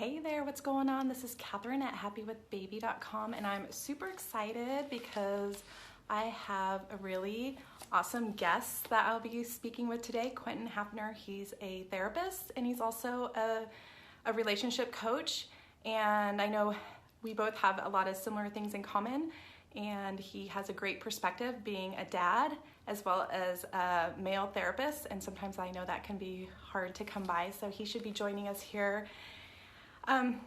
Hey there, what's going on? This is Catherine at happywithbaby.com, and I'm super excited because I have a really awesome guest that I'll be speaking with today, Quentin Hafner. He's a therapist and he's also a relationship coach, and I know we both have a lot of similar things in common, and he has a great perspective being a dad as well as a male therapist, and sometimes I know that can be hard to come by, so he should be joining us here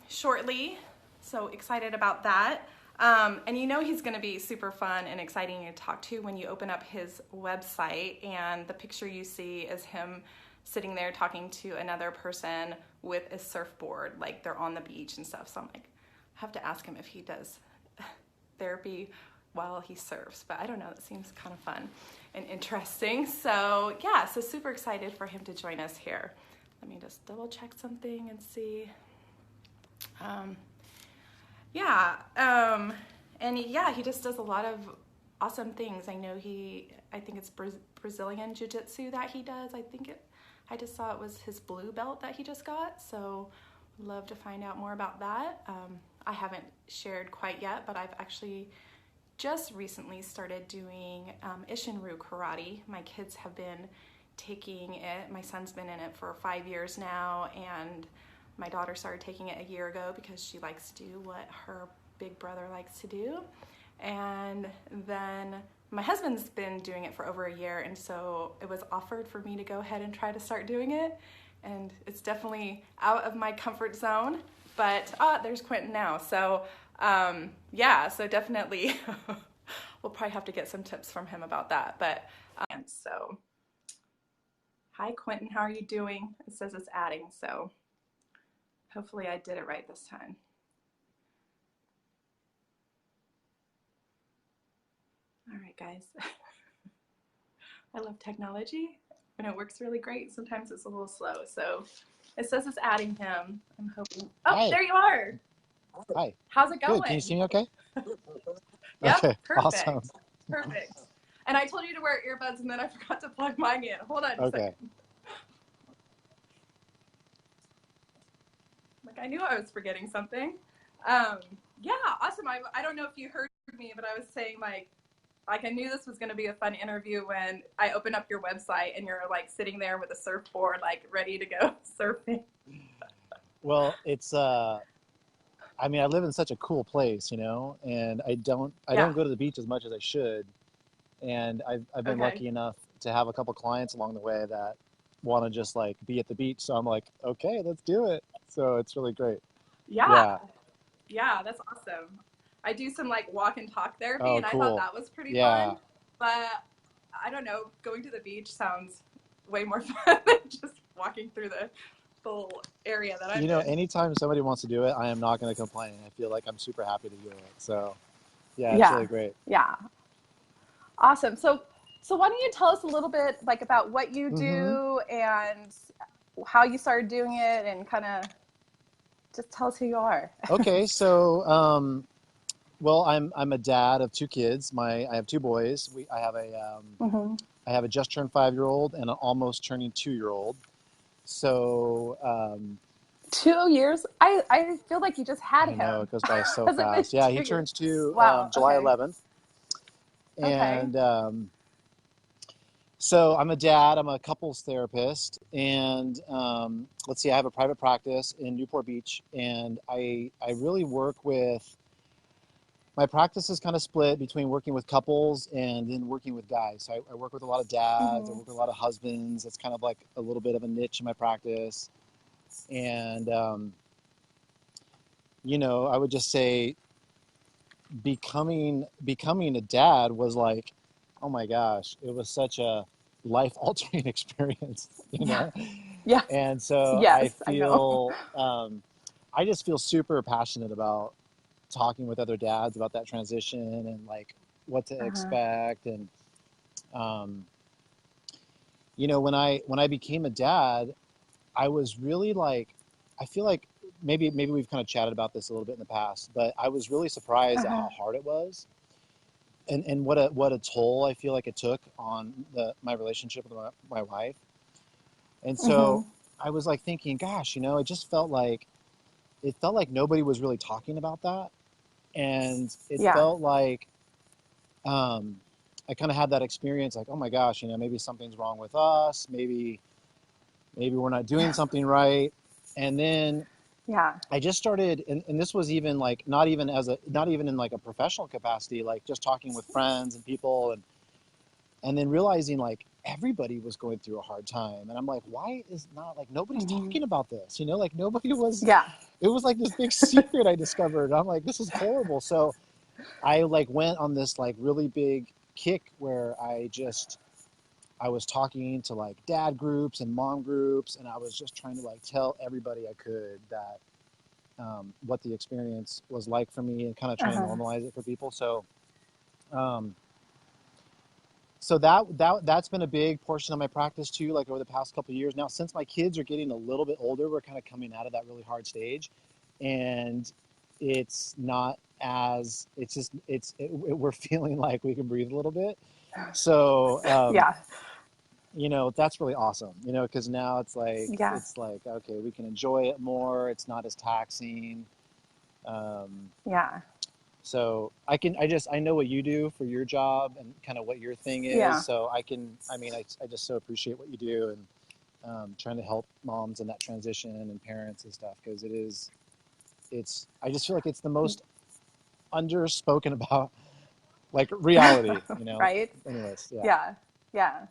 shortly. So excited about that. And you know he's going to be super fun and exciting to talk to when you open up his website, and the picture you see is him sitting there talking to another person with a surfboard, like they're on the beach and stuff. So I'm like, I have to ask him if he does therapy while he surfs, but I don't know, that seems kind of fun and interesting. So yeah, so super excited for him to join us here. Let me just double check something and see. And he just does a lot of awesome things. I think it's Brazilian Jiu-Jitsu that he does. I just saw it was his blue belt that he just got, so love to find out more about that. I haven't shared quite yet, but I've actually just recently started doing Ishinryu karate. My kids have been taking it. My son's been in it for 5 years now, and my daughter started taking it a year ago because she likes to do what her big brother likes to do. And then my husband's been doing it for over a year, and so it was offered for me to go ahead and try to start doing it. And it's definitely out of my comfort zone, but there's Quentin now. So so definitely we'll probably have to get some tips from him about that. But hi Quentin, how are you doing? It says it's adding, so hopefully I did it right this time. All right, guys. I love technology and it works really great. Sometimes it's a little slow. So it says it's adding him. I'm hoping. Oh, Hi. There you are. Hi. How's it going? Good. Can you see me okay? Yep, Okay. perfect. Awesome. Perfect. And I told you to wear earbuds and then I forgot to plug mine in. Hold on a second. Like I knew I was forgetting something. Awesome. I don't know if you heard me, but I was saying like I knew this was going to be a fun interview when I opened up your website and you're like sitting there with a surfboard, like ready to go surfing. Well, it's I live in such a cool place, and I don't go to the beach as much as I should. And I've been lucky enough to have a couple clients along the way that want to just like be at the beach. So I'm like, okay, let's do it. So it's really great. Yeah, that's awesome. I do some like walk and talk therapy, and I thought that was pretty fun. But I don't know, going to the beach sounds way more fun than just walking through the full area that I'm in. Anytime somebody wants to do it, I am not going to complain. I feel like I'm super happy to do it. So it's really great. Yeah. Awesome. So why don't you tell us a little bit like about what you do and how you started doing it, and kind of just tell us who you are. Okay. So, well, I'm a dad of two kids. I have two boys. I have a just turned 5-year-old and an almost turning 2-year-old. So 2 years? I feel like you just had him. I know, it goes by so fast. Yeah, he turns 2 July 11th. And so I'm a dad. I'm a couples therapist, and let's see, I have a private practice in Newport Beach, and I really work with. My practice is kind of split between working with couples and then working with guys. So I work with a lot of dads. I work with a lot of husbands. It's kind of like a little bit of a niche in my practice. And, I would just say becoming a dad was like, oh my gosh, it was such a life-altering experience, Yeah. And so yes, I just feel super passionate about talking with other dads about that transition and like what to expect. And when I became a dad, I was really like, I feel like maybe we've kind of chatted about this a little bit in the past, but I was really surprised at how hard it was, and what a toll I feel like it took on my relationship with my wife. And so I was like thinking, gosh, it just felt like it felt like nobody was really talking about that. And it Yeah. felt like, um, I kind of had that experience like, oh my gosh, maybe something's wrong with us. Maybe we're not doing something right. And then Yeah. I just started, and this was even like, not even in like a professional capacity, like just talking with friends and people, and then realizing like everybody was going through a hard time. And I'm like, why is not like, nobody's Hmm. talking about this, like nobody was, Yeah. it was like this big secret I discovered. I'm like, this is horrible. So I like went on this like really big kick where I was talking to like dad groups and mom groups, and I was just trying to like tell everybody I could that, what the experience was like for me, and kind of trying to Uh-huh. normalize it for people. Um, so that's been a big portion of my practice too, like over the past couple of years now. Since my kids are getting a little bit older, we're kind of coming out of that really hard stage, and it's not as it's just we're feeling like we can breathe a little bit. So Yeah. that's really awesome, because now Yeah. it's like okay, we can enjoy it more. It's not as taxing. Um, Yeah. so I know what you do for your job and kind of what your thing is. Yeah. So I just so appreciate what you do, and trying to help moms in that transition and parents and stuff, because I just feel like it's the most underspoken about, like, reality. Right? Anyways, yeah. Yeah. Yeah.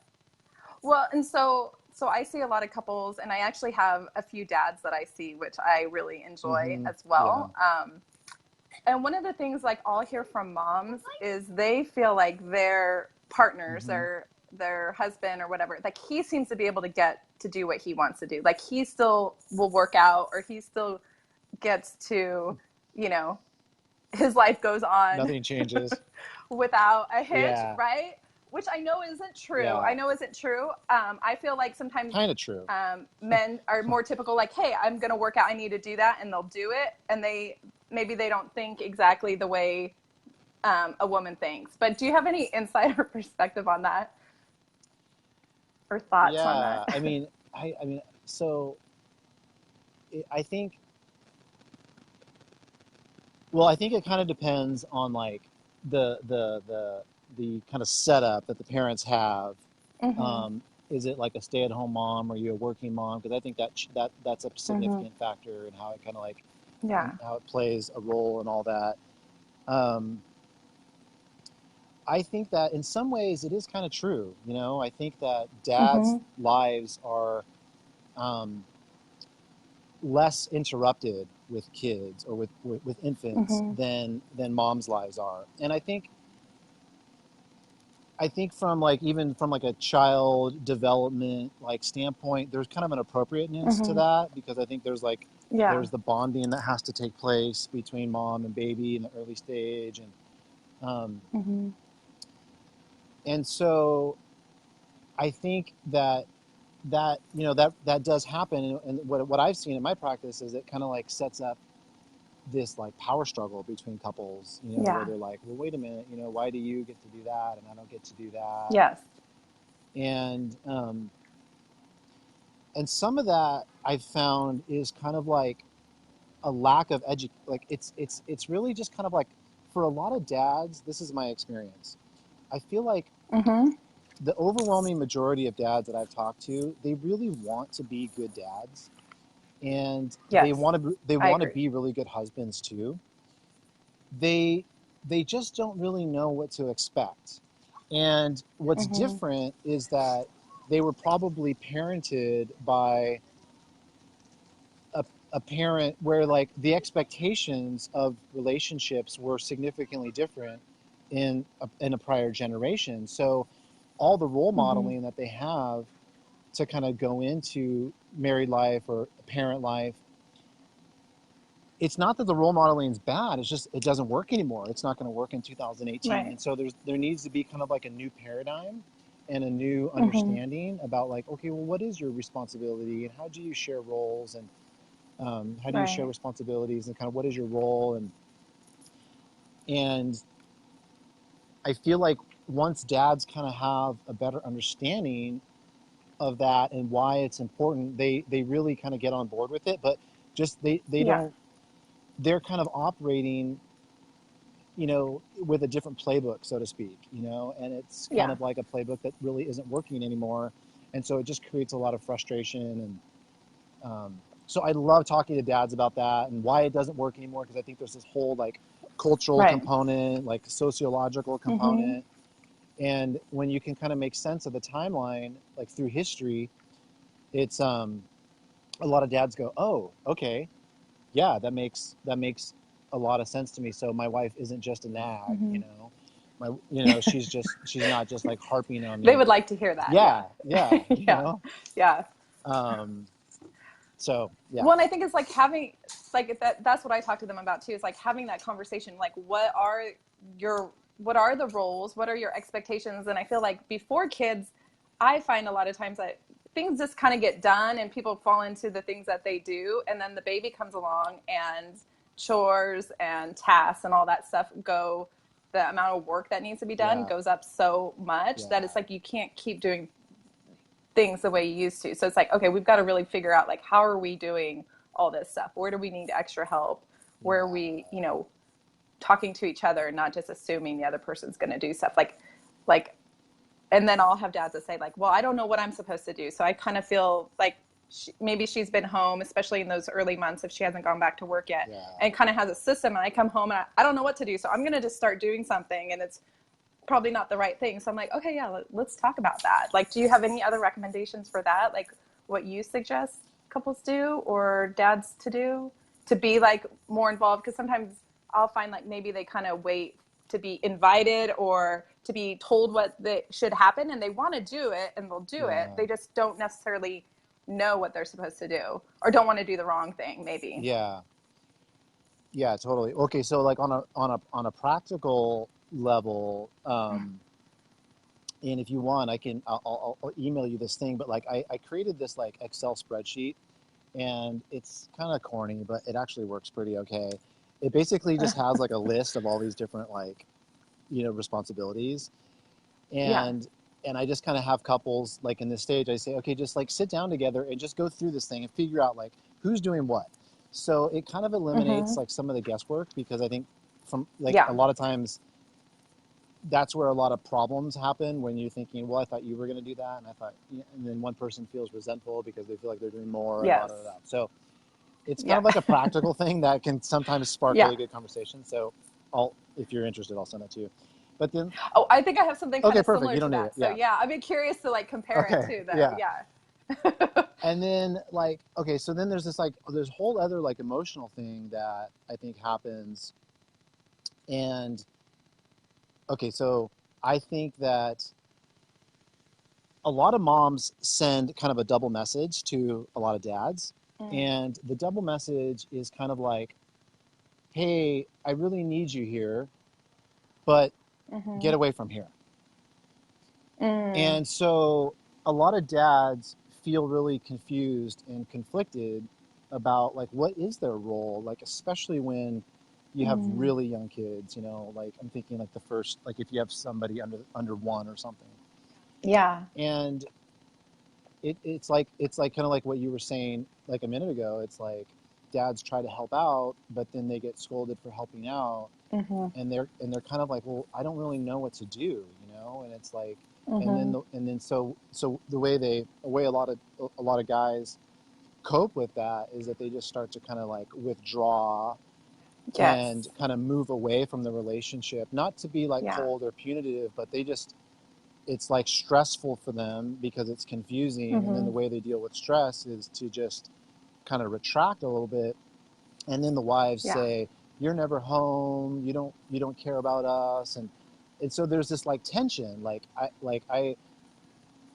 Well, and so I see a lot of couples, and I actually have a few dads that I see, which I really enjoy Hmm. as Yeah. well. And one of the things, like, I'll hear from moms is they feel like their partners Hmm. or their husband or whatever, like, he seems to be able to get to do what he wants to do. Like, he still will work out, or he still gets to, you know, his life goes on Nothing changes. without a hitch, Yeah. right? Which I know isn't true. Yeah. I feel like sometimes Kind of true. men are more typical, like, hey, I'm going to work out, I need to do that, and they'll do it. And maybe they don't think exactly the way a woman thinks. But do you have any insight or perspective on that, or thoughts on Yeah. that? So I think, well, I think it kind of depends on like the kind of setup that the parents have. Mm-hmm. Um, is it like a stay-at-home mom, or are you a working mom? Because I think that's a Mm-hmm. significant factor in how it kind of like, and Yeah. how it plays a role and all that. Um, I think that in some ways it is kind of true. I think that dads' Mm-hmm. lives are, um, less interrupted with kids, or with infants, Mm-hmm. than moms' lives are. And I think from like, even from like a child development like standpoint, there's kind of an appropriateness to Mm-hmm. that, because I think Yeah. there's the bonding that has to take place between mom and baby in the early stage, um, Mm-hmm. and so I think that does happen. And what I've seen in my practice is it kind of like sets up this like power struggle between couples, where Yeah. they're like, well, wait a minute, why do you get to do that and I don't get to do that? Yes. And some of that I've found is kind of like a lack of like it's really just kind of like, for a lot of dads, this is my experience. I feel like Mm-hmm. the overwhelming majority of dads that I've talked to, they really want to be good dads, and they Yes. want to they I want to agree. be really good husbands too. They just don't really know what to expect. And what's Mm-hmm. different is that they were probably parented by a parent where like the expectations of relationships were significantly different in a prior generation. So all the role Mm-hmm. modeling that they have to kind of go into married life or parent life, it's not that the role modeling is bad. It's just it doesn't work anymore. It's not going to work in 2018. Right. And so there needs to be kind of like a new paradigm and a new Mm-hmm. understanding about like, okay, well, what is your responsibility, and how do you share roles, and how do you share Right. responsibilities, and kind of what is your role, and I feel like once dads kind of have a better understanding of that and why it's important, they really kind of get on board with it. But just they Yeah. don't. they're kind of operating, with a different playbook, so to speak, and it's kind Yeah. of like a playbook that really isn't working anymore. And so it just creates a lot of frustration. And so I love talking to dads about that and why it doesn't work anymore, because I think there's this whole like cultural Right. component, like sociological Mm-hmm. component. And when you can kind of make sense of the timeline, like through history, it's a lot of dads go, oh, okay, yeah, that makes a lot of sense to me. So my wife isn't just a nag, Mm-hmm. she's not just like harping on They me. would like to hear that. Yeah. Yeah, yeah, Yeah. Yeah. um so yeah. Well, and I think it's like having like that's what I talk to them about too, is like having that conversation, like your what are the roles, what are your expectations? And I feel like before kids, I find a lot of times that things just kind of get done and people fall into the things that they do, and then the baby comes along and chores and tasks and all that stuff go, the amount of work that needs to be done Yeah, goes up so much that yeah, it's like you can't keep doing things the way you used to. So it's like, okay, we've got to really figure out like how are we doing all this stuff? Where do we need extra help? Where are yeah, we, talking to each other and not just assuming the other person's going to do stuff like and then I'll have dads that say like, well, I don't know what I'm supposed to do. So I kind of feel like maybe she's been home, especially in those early months if she hasn't gone back to work yet, yeah, and kind of has a system. And I come home and I don't know what to do. So I'm going to just start doing something. And it's probably not the right thing. So I'm like, okay, yeah, let's talk about that. Like, do you have any other recommendations for that? Like what you suggest couples do or dads to do to be like more involved? Because sometimes I'll find like maybe they kind of wait to be invited or to be told what they should happen, and they want to do it and they'll do it. yeah, They just don't necessarily know what they're supposed to do or don't want to do the wrong thing maybe. yeah, yeah, totally. Okay, so like on a practical level, and if you want, I'll email you this thing, but like I created this like Excel spreadsheet, and it's kind of corny, but it actually works pretty okay. It basically just has like a list of all these different like, responsibilities. Yeah. And I just kind of have couples like in this stage, I say, okay, just like sit down together and just go through this thing and figure out like who's doing what. So it kind of eliminates Mm-hmm. like some of the guesswork, because I think from like a Yeah. lot of times that's where a lot of problems happen, when you're thinking, well, I thought you were going to do that, and I thought, and then one person feels resentful because they feel like they're doing more, and da Yes. da da. So it's kind Yeah. of like a practical thing that can sometimes spark Yeah. really good conversation. So if you're interested, I'll send it to you. But then, Oh, I think I have something kind okay, of perfect. similar You to don't need it. that. So Yeah. yeah, I'd be curious to like compare it Okay. too, though. Yeah. Yeah. And then like, okay, so then there's this like, there's a whole other like emotional thing that I think happens. And okay, so I think that a lot of moms send kind of a double message to a lot of dads. Mm, And the double message is kind of like, hey, I really need you here, but mm-hmm. get away from here. Mm, And so a lot of dads feel really confused and conflicted about like what is their role, like especially when you have mm. really young kids, like I'm thinking like the first, like if you have somebody under one or something. Yeah. And it's like kind of like what you were saying like a minute ago. It's like dads try to help out, but then they get scolded for helping out, Mm-hmm. and they're kind of like, well, I don't really know what to do, and it's like, Mm-hmm. and then so the way a lot of guys cope with that is that they just start to kind of like withdraw and Yes. kind of move away from the relationship, not to be like Yeah. cold or punitive, but it's like stressful for them because it's confusing. And then the Mm-hmm. way they deal with stress is to just kind of retract a little bit. And then the wives Yeah. say, you're never home, you don't care about us. And so there's this like tension,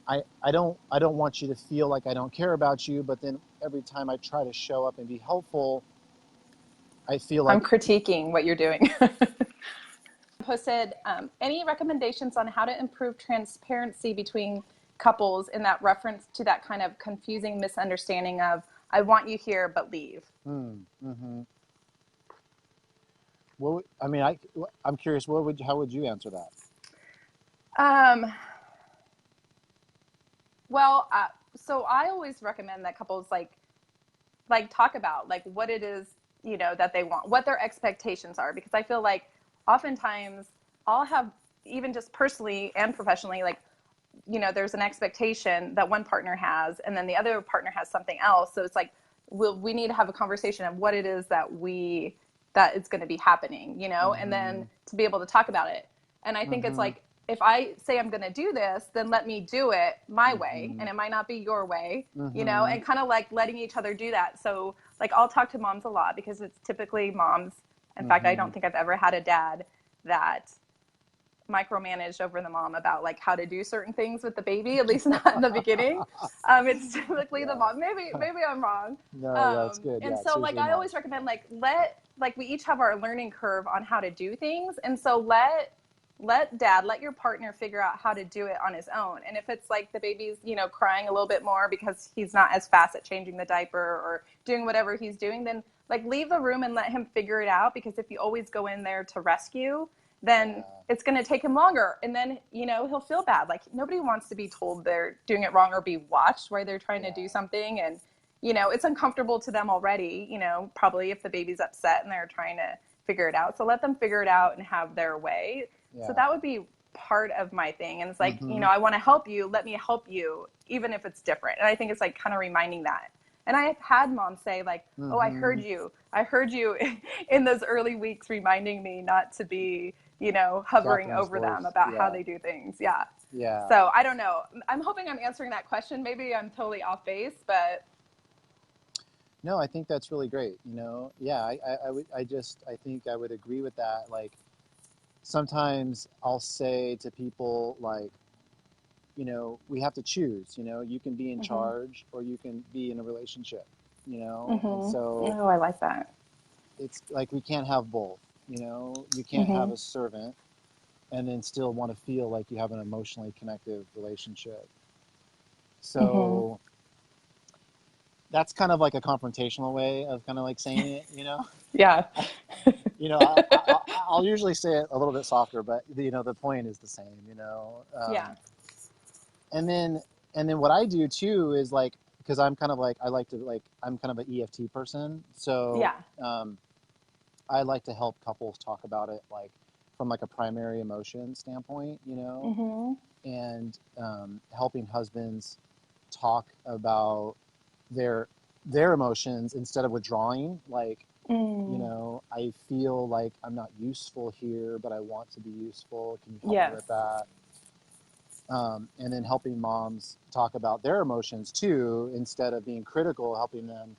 I don't want you to feel like I don't care about you, but then every time I try to show up and be helpful, I feel I'm like, critiquing what you're doing. Posted any recommendations on how to improve transparency between couples in that reference to that kind of confusing misunderstanding of I want you here but leave. mm-hmm. Well, I mean, I'm curious, how would you answer that? Um, well, so I always recommend that couples like talk about like what it is. that they want, what their expectations are. Because I feel like oftentimes I'll have, even just personally and professionally, like, there's an expectation that one partner has, and then the other partner has something else. So it's like, we need to have a conversation of what it is that it's going to be happening, and then to be able to talk about it. And I think it's like, if I say I'm going to do this, then let me do it my way, and it might not be your way, and kind of like letting each other do that. So like, I'll talk to moms a lot because it's typically moms. In fact, I don't think I've ever had a dad that micromanaged over the mom about like how to do certain things with the baby, at least not in the beginning. It's typically the mom. Maybe I'm wrong. No, that's good. And Yeah, so like, I always recommend like, we each have our learning curve on how to do things. And so let your partner figure out how to do it on his own. And if it's like the baby's, crying a little bit more because he's not as fast at changing the diaper or doing whatever he's doing, then like leave the room and let him figure it out. Because if you always go in there to rescue, then it's going to take him longer. And then, he'll feel bad. Like, nobody wants to be told they're doing it wrong or be watched while they're trying to do something. And, it's uncomfortable to them already, probably if the baby's upset and they're trying to figure it out. So let them figure it out and have their way. So that would be part of my thing. And it's like, I want to help you. Let me help you, even if it's different. And I think it's like kind of reminding that. And I have had moms say like, oh, I heard you in those early weeks, reminding me not to be, hovering over them about how they do things. Yeah. Yeah. So I don't know. I'm hoping I'm answering that question. Maybe I'm totally off base, but. No, I think that's really great. Yeah, I think I would agree with that. Like, sometimes I'll say to people like, we have to choose, you can be in charge or you can be in a relationship, and so. Oh, I like that. It's like, we can't have both, you can't have a servant and then still want to feel like you have an emotionally connected relationship. So that's kind of like a confrontational way of kind of like saying it, Yeah. I'll usually say it a little bit softer, but the point is the same, Yeah. And then what I do too is like, because I'm kind of like, I'm kind of an EFT person. So I like to help couples talk about it like from like a primary emotion standpoint, and helping husbands talk about their emotions instead of withdrawing. Like, I feel like I'm not useful here, but I want to be useful. Can you help me with that? And then helping moms talk about their emotions too, instead of being critical, helping them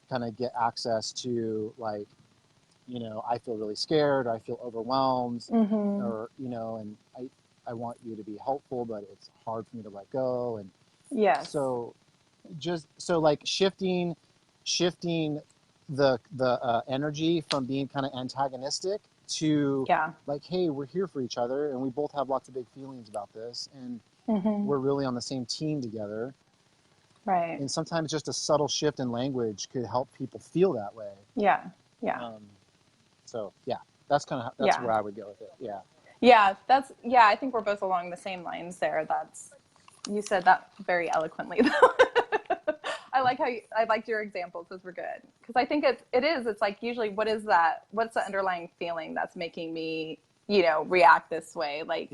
kind of get access to like, I feel really scared, or I feel overwhelmed, or, and I want you to be helpful, but it's hard for me to let go. And so like shifting the energy from being kind of antagonistic to like, hey, we're here for each other and we both have lots of big feelings about this, and we're really on the same team together. Right. And sometimes just a subtle shift in language could help people feel that way. Yeah. So that's kind of that's where I would go with it. I think we're both along the same lines there. You said that very eloquently though. I liked your examples. Those were good. Because I think it's like, usually what's the underlying feeling that's making me, react this way? Like,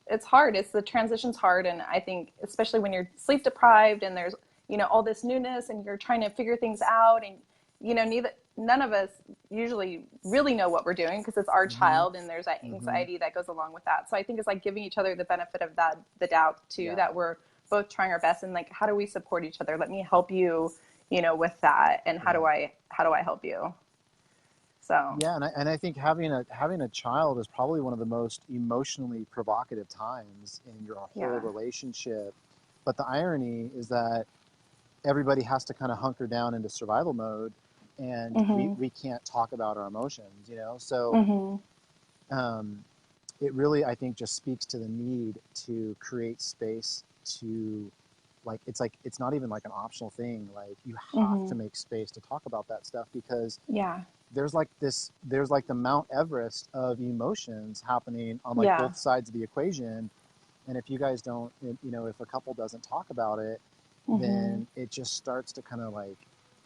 it's hard. The transition's hard. And I think especially when you're sleep deprived and there's, all this newness and you're trying to figure things out, and, none of us usually really know what we're doing because it's our child, and there's that anxiety that goes along with that. So I think it's like giving each other the benefit of the doubt too, that we're both trying our best, and like, how do we support each other? Let me help you, with that. And how do I help you? So and I think having a child is probably one of the most emotionally provocative times in your whole relationship. But the irony is that everybody has to kind of hunker down into survival mode, and we can't talk about our emotions, So it really, I think, just speaks to the need to create space to, like, it's not even like an optional thing. Like, you have to make space to talk about that stuff, because there's like the Mount Everest of emotions happening on like both sides of the equation. And if you guys don't, if a couple doesn't talk about it, then it just starts to kind of like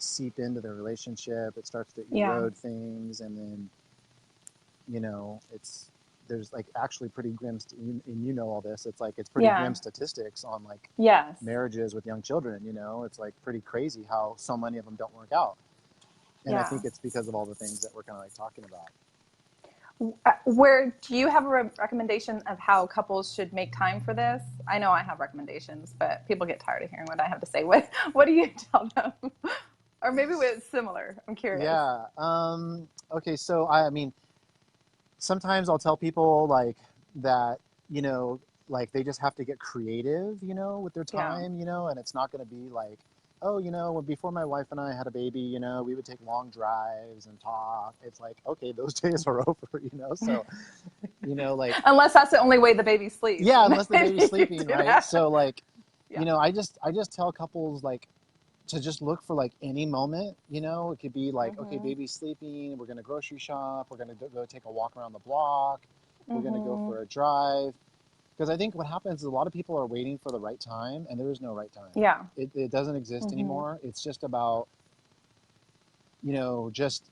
seep into their relationship. It starts to Yeah. erode things, and then it's there's like actually pretty grim, and you know all this. It's like it's pretty Yeah. grim statistics on like Yes. marriages with young children. It's like pretty crazy how so many of them don't work out, and I Yeah. think it's because of all the things that we're kind of like talking about. Where do you have a recommendation of how couples should make time for this? I know I have recommendations, but people get tired of hearing what I have to say. What do you tell them? Or maybe it's similar. I'm curious. Yeah. Okay. So I mean, sometimes I'll tell people like that, like they just have to get creative, with their Yeah. time, and it's not going to be like, oh, before my wife and I had a baby, we would take long drives and talk. It's like, okay, those days are over, so, like, Unless that's the only way the baby sleeps. yeah, unless the baby's sleeping, right? That. So like, Yeah. I just tell couples like to just look for like any moment, it could be like, okay, baby's sleeping, we're going to grocery shop, we're going to go take a walk around the block, we're going to go for a drive. Because I think what happens is a lot of people are waiting for the right time, and there is no right time. Yeah. It doesn't exist anymore. It's just about, just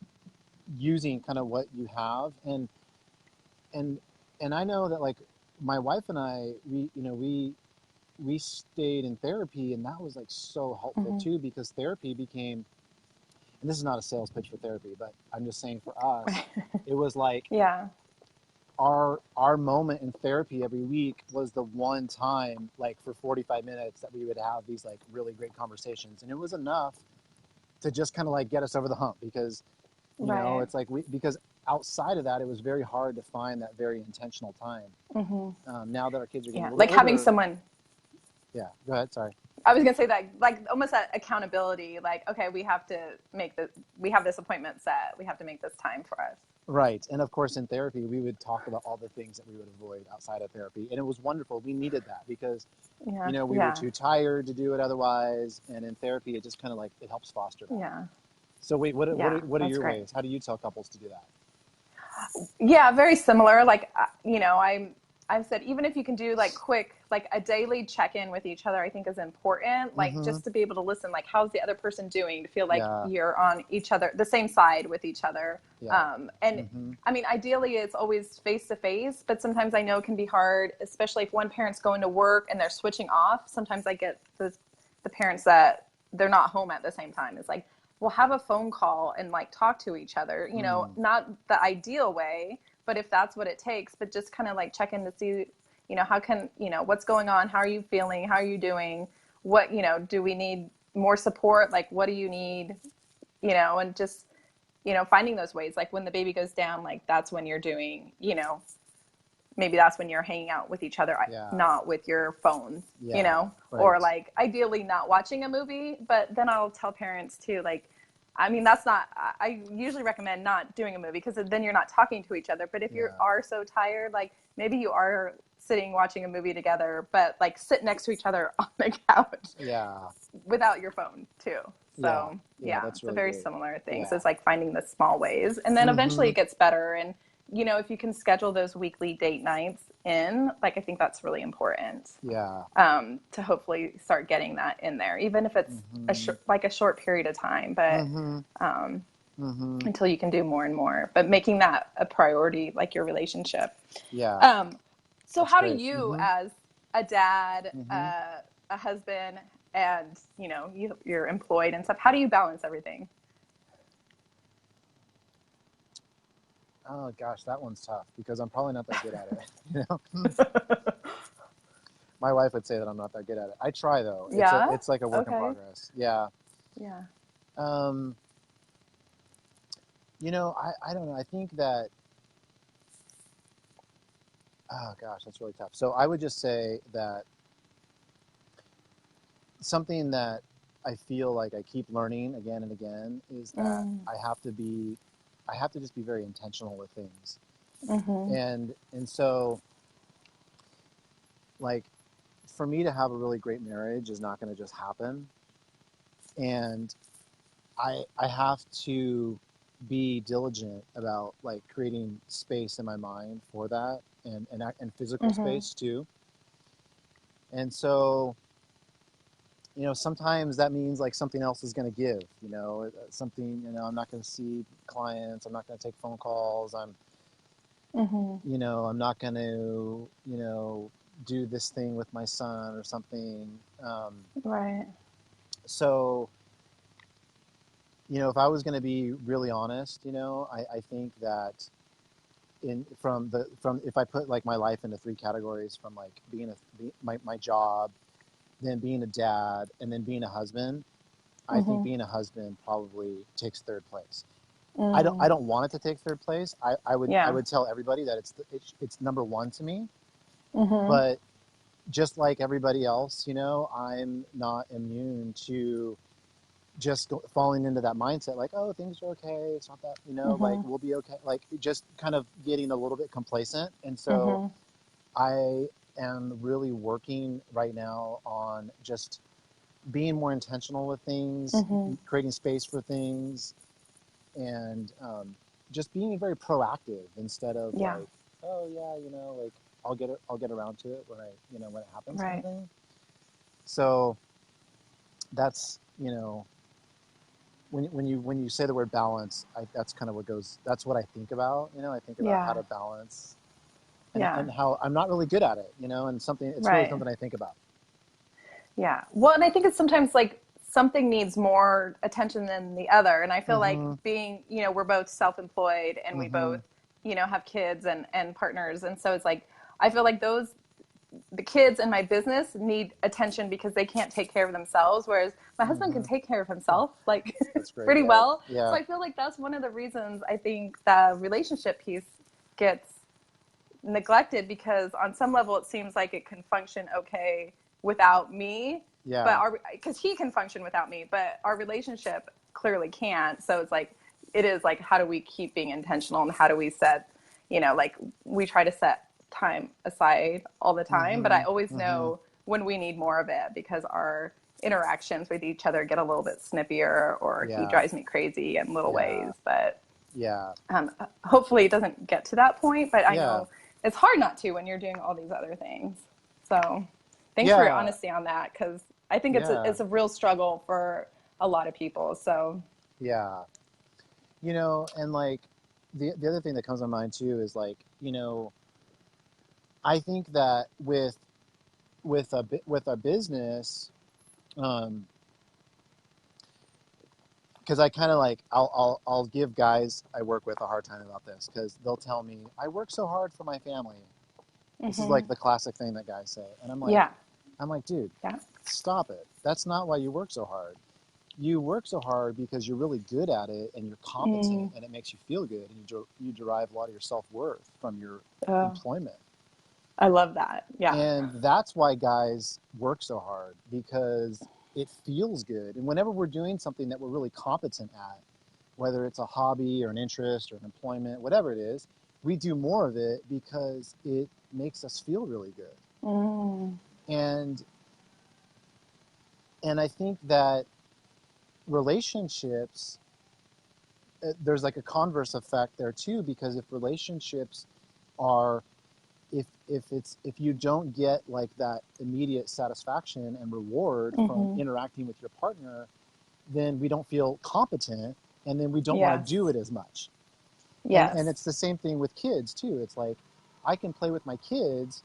using kind of what you have. And I know that like my wife and I, we stayed in therapy, and that was like so helpful too, because therapy became, and this is not a sales pitch for therapy, but I'm just saying for us, it was like, Yeah. Our moment in therapy every week was the one time, like for 45 minutes, that we would have these like really great conversations, and it was enough to just kind of like get us over the hump, because it's like because outside of that, it was very hard to find that very intentional time. Now that our kids are getting a little like older, having someone. Yeah, go ahead. Sorry. I was gonna say that, like almost that accountability. Like, okay, we have to we have this appointment set. We have to make this time for us. Right. And of course, in therapy, we would talk about all the things that we would avoid outside of therapy. And it was wonderful. We needed that because, we were too tired to do it otherwise. And in therapy, it just kind of like, it helps foster that. Yeah. So wait, what are your great. ways? How do you tell couples to do that? Yeah, very similar. Like, I've said, even if you can do like quick, like a daily check-in with each other, I think is important. Like just to be able to listen, like how's the other person doing, to feel like you're on each other, the same side with each other. Yeah. I mean, ideally it's always face to face, but sometimes I know it can be hard, especially if one parent's going to work and they're switching off. Sometimes I get the parents that they're not home at the same time. It's like, we'll have a phone call and like talk to each other, not the ideal way, but if that's what it takes, but just kind of like check in to see, how can, what's going on? How are you feeling? How are you doing? What, do we need more support? Like, what do you need? And just, finding those ways, like when the baby goes down, like that's when you're doing, maybe that's when you're hanging out with each other, not with your phones, Right. or like ideally not watching a movie. But then I'll tell parents too, like, I mean, I usually recommend not doing a movie because then you're not talking to each other. But if you are so tired, like maybe you are sitting watching a movie together, but like sit next to each other on the couch without your phone too. So that's it's really a very great. similar thing. Yeah. So it's like finding the small ways, and then eventually it gets better. And if you can schedule those weekly date nights in, like I think that's really important. Yeah. To hopefully start getting that in there, even if it's a short period of time, but until you can do more and more. But making that a priority, like your relationship. Yeah. So that's how great. do you, as a dad, a husband, and you're employed and stuff, how do you balance everything? Oh gosh, that one's tough because I'm probably not that good at it. My wife would say that I'm not that good at it. I try though. It's like a work in progress. Yeah. Yeah. I don't know. I think that, oh gosh, that's really tough. So I would just say that something that I feel like I keep learning again and again is that I have to just be very intentional with things. And so like for me to have a really great marriage is not going to just happen. And I have to be diligent about like creating space in my mind for that and physical space too. And so sometimes that means like something else is going to give, something, I'm not going to see clients. I'm not going to take phone calls. I'm not going to, do this thing with my son or something. Right. So, if I was going to be really honest, I think that from if I put like my life into three categories, from like being my job, then being a dad, and then being a husband, I think being a husband probably takes third place. I don't want it to take third place. I would tell everybody that it's number one to me. But just like everybody else, I'm not immune to just falling into that mindset, like, oh, things are okay. It's not that, like, we'll be okay. Like, just kind of getting a little bit complacent. And so I am really working right now on just being more intentional with things, creating space for things, and just being very proactive instead of like, oh yeah, like I'll get around to it when when it happens, kind of thing. So that's, when you say the word balance, that's kind of that's what I think about. I think about how to balance, and how I'm not really good at it. And it's really something I think about. Yeah. Well, and I think it's sometimes like something needs more attention than the other. And I feel like being, we're both self-employed, and we both, have kids and partners. And so it's like, I feel like the kids in my business need attention because they can't take care of themselves. Whereas my husband can take care of himself, like pretty well. Yeah. So I feel like that's one of the reasons I think the relationship piece gets neglected, because on some level it seems like it can function okay without me. Yeah. But because he can function without me, but our relationship clearly can't. So it's like, it is like, how do we keep being intentional, and how do we set, like we try to set time aside all the time, but I always know when we need more of it, because our interactions with each other get a little bit snippier, or he drives me crazy in little ways. But hopefully it doesn't get to that point, but I know it's hard not to when you're doing all these other things. So thanks for your honesty on that, because I think it's a real struggle for a lot of people. So and like the other thing that comes to mind too is like, I think that with our business, because I kind of like, I'll give guys I work with a hard time about this, because they'll tell me, I work so hard for my family. This is like the classic thing that guys say, and I'm like, dude, stop it. That's not why you work so hard. You work so hard because you're really good at it, and you're competent, and it makes you feel good, and you derive a lot of your self-worth from your employment. I love that. Yeah. And that's why guys work so hard, because it feels good. And whenever we're doing something that we're really competent at, whether it's a hobby or an interest or an employment, whatever it is, we do more of it because it makes us feel really good. And I think that relationships, there's like a converse effect there too, because if relationships are, if you don't get like that immediate satisfaction and reward from interacting with your partner, then we don't feel competent, and then we don't want to do it as much. And it's the same thing with kids too. It's like, I can play with my kids,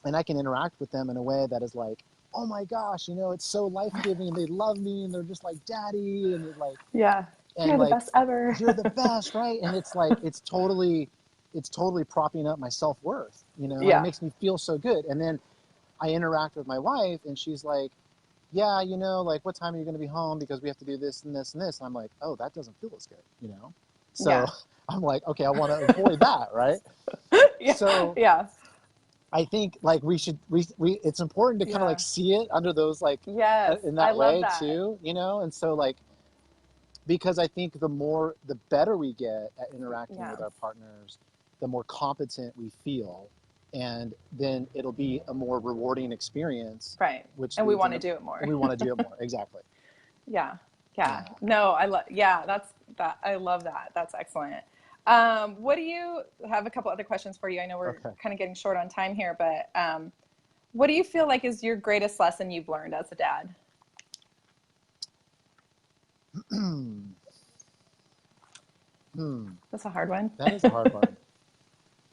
and I can interact with them in a way that is like, oh my gosh, it's so life-giving. They love me, and they're just like daddy, and they're like, and you're like, the best ever. You're the best, right? And it's like, it's totally propping up my self-worth, It makes me feel so good. And then I interact with my wife, and she's like, yeah, like, what time are you going to be home? Because we have to do this and this and this. And I'm like, oh, that doesn't feel as good, So I'm like, okay, I want to avoid that, right? So I think like we it's important to kind of like see it under those, like, in that way too, and so like, because I think the better we get at interacting with our partners, the more competent we feel, and then it'll be a more rewarding experience. Right. And we want to do it more. We want to do it more. Exactly. Yeah. No, I love that. That's excellent. What do you have? A couple other questions for you. I know we're kind of getting short on time here, but what do you feel like is your greatest lesson you've learned as a dad? Hmm. That's a hard one. That is a hard one.